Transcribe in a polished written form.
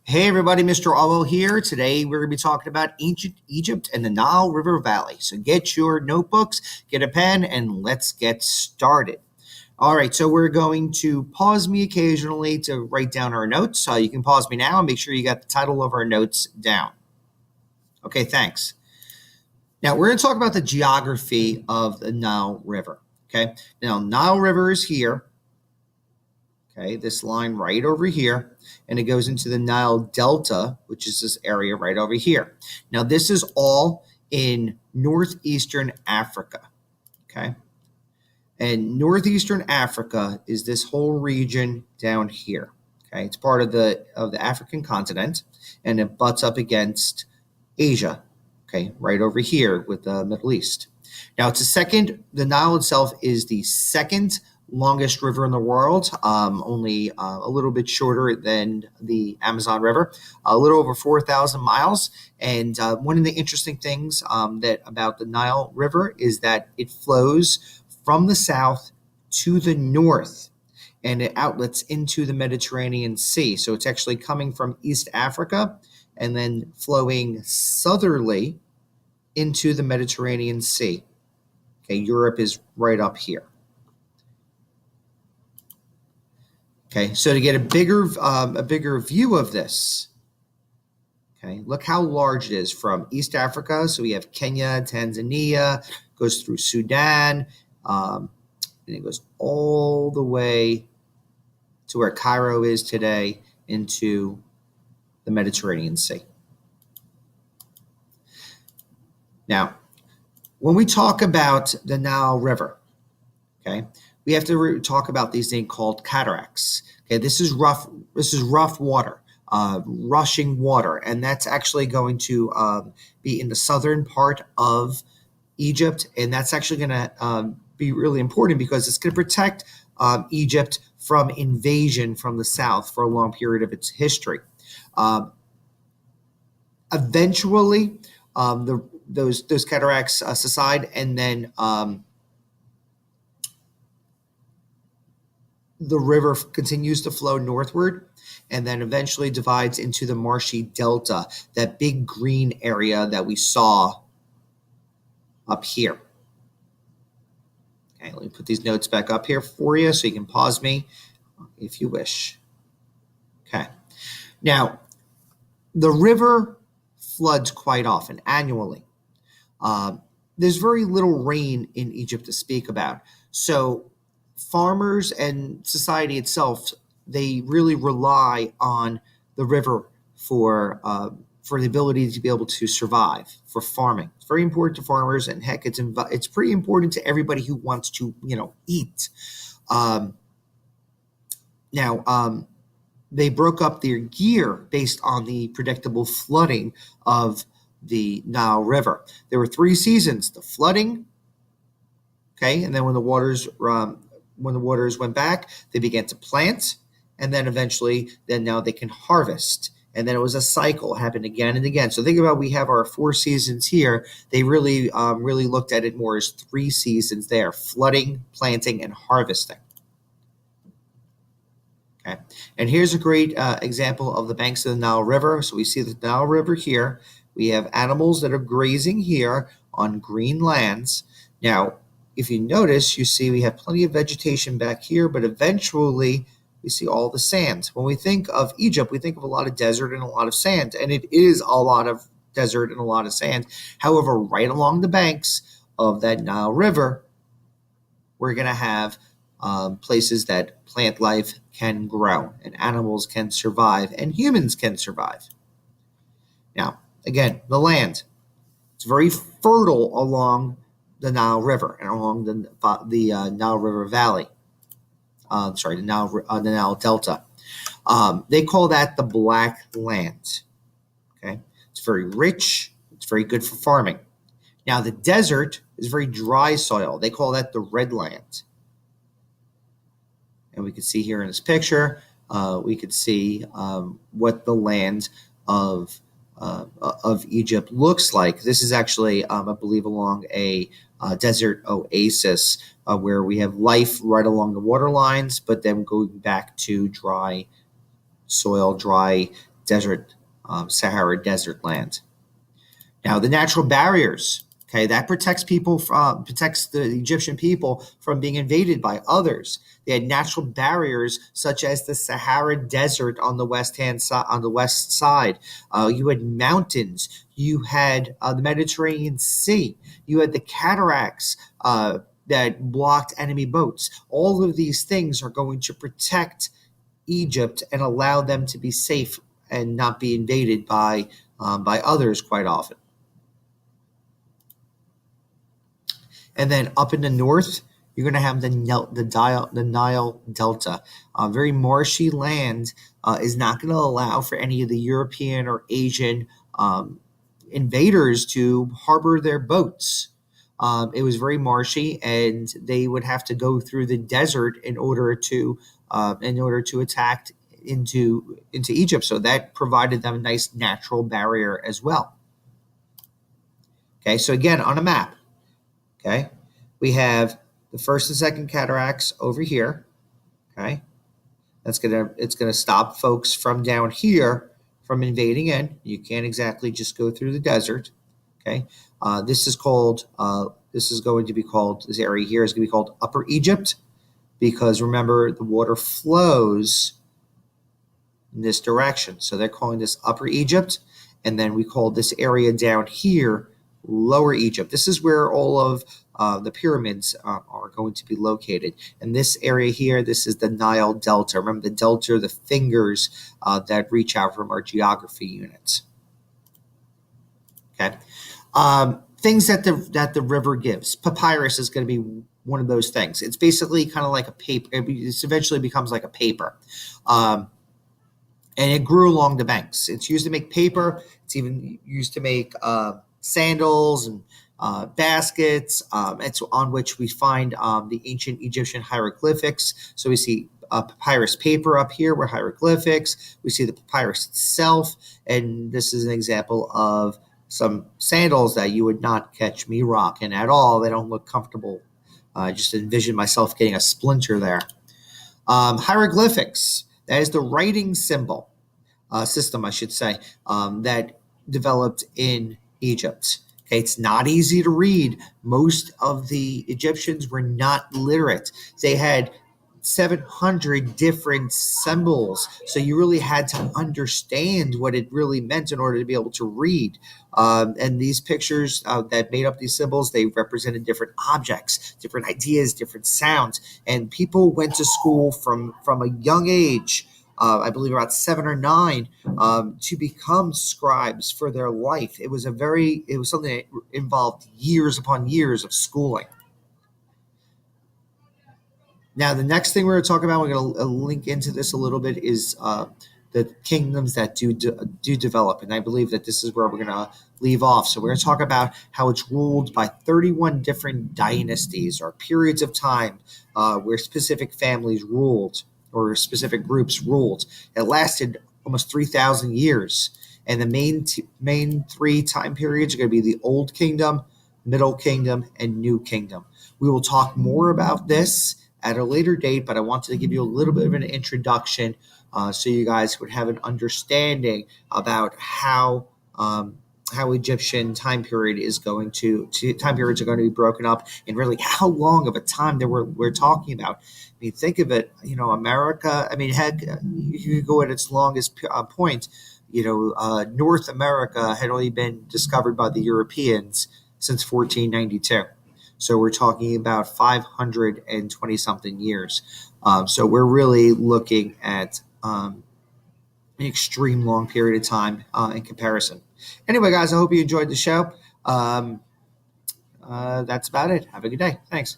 Hey everybody, Mr. Alwell here. Today we're going to be talking about ancient Egypt and the Nile River Valley. So get your notebooks, get a pen, and let's get started. All right, so we're going to pause me occasionally to write down our notes. You can pause me now and make sure you got the title of our notes down. Okay, thanks. Now we're going to talk about the geography of the Nile River. Okay, now Nile River is here. Okay, this line right over here, and it goes into the Nile Delta, which is this area right over here. Now, this is all in northeastern Africa. Okay, and northeastern Africa is this whole region down here. Okay, it's part of the African continent, and it butts up against Asia. Okay, right over here with the Middle East. Now, the Nile itself is the second longest river in the world, only a little bit shorter than the Amazon River, a little over 4,000 miles. And one of the interesting things about the Nile River is that it flows from the south to the north, and it outlets into the Mediterranean Sea. So it's actually coming from East Africa and then flowing southerly into the Mediterranean Sea. Okay, Europe is right up here. Okay, so to get a bigger view of this, okay, look how large it is from East Africa. So we have Kenya, Tanzania, goes through Sudan, and it goes all the way to where Cairo is today into the Mediterranean Sea. Now, when we talk about the Nile River, okay, we have to talk about these things called cataracts. Okay, this is rough water, rushing water, and that's actually going to be in the southern part of Egypt, and that's actually going to be really important because it's going to protect Egypt from invasion from the south for a long period of its history. Eventually, those cataracts subside, and then the river continues to flow northward and then eventually divides into the marshy delta, that big green area that we saw up here. Okay, let me put these notes back up here for you so you can pause me if you wish. Okay. Now, the river floods quite often, annually. There's very little rain in Egypt to speak about. So farmers and society itself, they really rely on the river for the ability to be able to survive, for farming. It's very important to farmers, and heck, it's pretty important to everybody who wants to eat. Now, they broke up their year based on the predictable flooding of the Nile River. There were 3 seasons: the flooding, okay, and then when the waters went back, they began to plant, and then eventually, now they can harvest. And then it was a cycle, happened again and again. So think about, we have our 4 seasons here. They really looked at it more as 3 seasons there: flooding, planting, and harvesting. Okay, and here's a great example of the banks of the Nile River. So we see the Nile River here. We have animals that are grazing here on green lands. Now, if you notice, you see we have plenty of vegetation back here, but eventually we see all the sand. When we think of Egypt, we think of a lot of desert and a lot of sand, and it is a lot of desert and a lot of sand. However, right along the banks of that Nile River, we're going to have places that plant life can grow, and animals can survive, and humans can survive. Now, again, the land. It's very fertile along the Nile River and along the Nile River Valley. The Nile Delta. They call that the Black Land. Okay, it's very rich. It's very good for farming. Now, the desert is very dry soil. They call that the Red Land. And we can see here in this picture, we could see what the land of Egypt looks like. This is actually, I believe, along a desert oasis where we have life right along the water lines, but then going back to dry soil, dry desert, Sahara desert land. Now, the natural barriers, okay, that protects the Egyptian people from being invaded by others. They had natural barriers such as the Sahara Desert on the west side. You had mountains. You had the Mediterranean Sea. You had the cataracts that blocked enemy boats. All of these things are going to protect Egypt and allow them to be safe and not be invaded by others quite often. And then up in the north, you're going to have the Nile Delta. Very marshy land is not going to allow for any of the European or Asian invaders to harbor their boats. It was very marshy, and they would have to go through the desert in order to attack into Egypt. So that provided them a nice natural barrier as well. Okay, so again on a map. Okay, we have the first and second cataracts over here. Okay, it's gonna stop folks from down here from invading in. You can't exactly just go through the desert. Okay, this is going to be called, this area here is going to be called Upper Egypt, because remember the water flows in this direction. So they're calling this Upper Egypt, and then we call this area down here Lower Egypt. This is where all of the pyramids are going to be located. And this area here, this is the Nile Delta. Remember, the delta are the fingers that reach out from our geography units. Okay. Things that the river gives. Papyrus is going to be one of those things. It's basically kind of like a paper. It eventually becomes like a paper. And it grew along the banks. It's used to make paper. It's even used to make sandals and baskets. It's on which we find the ancient Egyptian hieroglyphics. So we see papyrus paper up here were hieroglyphics. We see the papyrus itself, and this is an example of some sandals that you would not catch me rocking at all. They don't look comfortable. I just envision myself getting a splinter there. Hieroglyphics, that is the writing symbol system, I should say, that developed in Egypt. Okay, it's not easy to read. Most of the Egyptians were not literate. They had 700 different symbols, so you really had to understand what it really meant in order to be able to read. And these pictures that made up these symbols, they represented different objects, different ideas, different sounds. And people went to school from a young age, I believe about 7 or 9, to become scribes for their life. It was something that involved years upon years of schooling. Now, the next thing we're going to talk about, we're going to link into this a little bit, is the kingdoms that do develop. And I believe that this is where we're going to leave off. So we're going to talk about how it's ruled by 31 different dynasties or periods of time where specific families ruled or specific groups ruled. It lasted almost 3,000 years. And the main 3 time periods are going to be the Old Kingdom, Middle Kingdom, and New Kingdom. We will talk more about this at a later date, but I wanted to give you a little bit of an introduction so you guys would have an understanding about how Egyptian time periods are going to be broken up, and really how long of a time that we're talking about. I mean, think of it. America. I mean, heck, you go at its longest point. North America had only been discovered by the Europeans since 1492. So we're talking about 520 something years. So we're really looking at an extreme long period of time in comparison. Anyway, guys, I hope you enjoyed the show. That's about it. Have a good day. Thanks.